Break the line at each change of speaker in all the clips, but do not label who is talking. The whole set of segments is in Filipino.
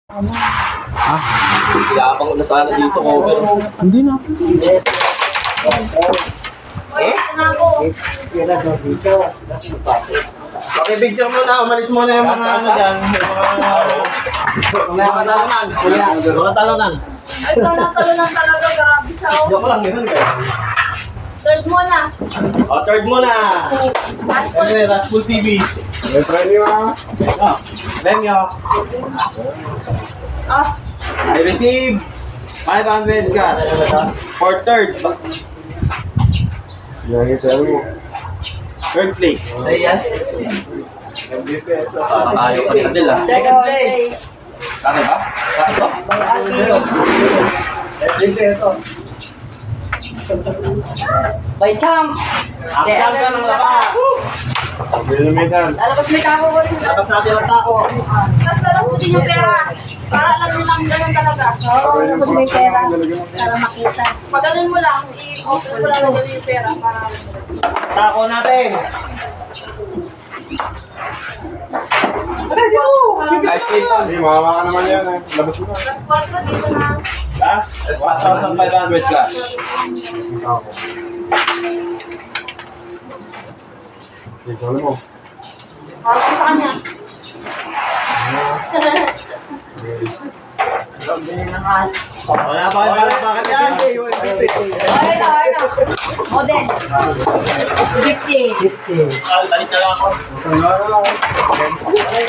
Ah, yabang na sana dito, cover.
Hindi na.
Pakibigyan mo na, umalis mo na yung mga ano dyan. Yung mga talunan. Mga talunan.
Ay, talunan talaga. Grabe siya.
Joke lang, ganun ka.
Third mo na.
O, third mo na. Ano Raspul TV.
May premyo ah.
Premyo.
Ah,
I receive 500 ka. For third.
Yan yung mo.
Third place. Ayan. Tayo pa rin Adel ah. Second place. Kaya ba? Kaya ba?
by champ.
Akyam ka ng labas.
Bilamitan.
Lalabas may kako ko rin.
Labas natin ang tako.
Tapos larap mo din yung pera. Para alam nyo lang ganun talaga. Oo, lalabas may pera. Para makita. Pag ganun mo lang, i-open mo lang na ganun yung pera. Para
Tako natin. Guys, dito.
Hey, makawa ka naman yan eh. Labas mo na.
plus 4 dito na.
Last, 1,500 ka.
Dito na mo.
Para sa kanya.
Wala pa kayo bakit yan?
Ay, na. Model. 50.
Balik na lang ako.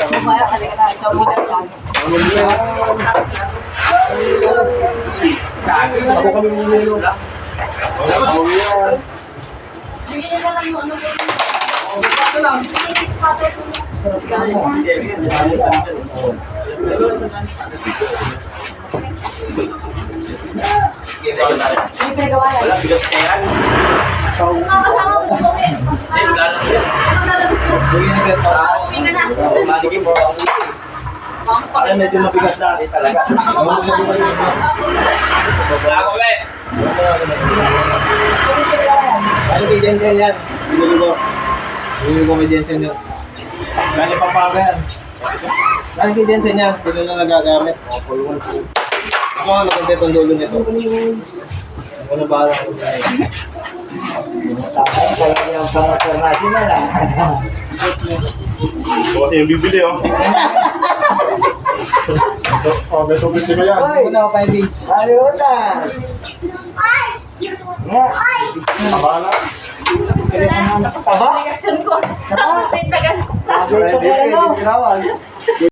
Mamaya, kalika na. Ito model pa.
Ako kami mumilo.
Bigyan nyo na lang yung ano ko. Ito lang. Hindi pinagawa yan.
Wala, bigas ka yan.
Yung mga kasama mo, subuki. Maglalabas ko. Uwi ka na.
Maligim mo. Para medyo mabigas dati talaga. Wala ako ulit. Ano kay Jensen yan? Binili ko. Binili ko kay Jensen yun. Gani pa pa yan. Gani kay Jensen yan. Ito na nagagamit. Ito nga maganda itong dulo nito. Ano ba lang ko dahil?
Talaga yung pang-international ah.
Buti yung bibili oh. Oh, may tubig ka yan.
Ano pa yung ayaw na. Nga.
Abala.
Reaction ko. Tagal.
Ayaw na.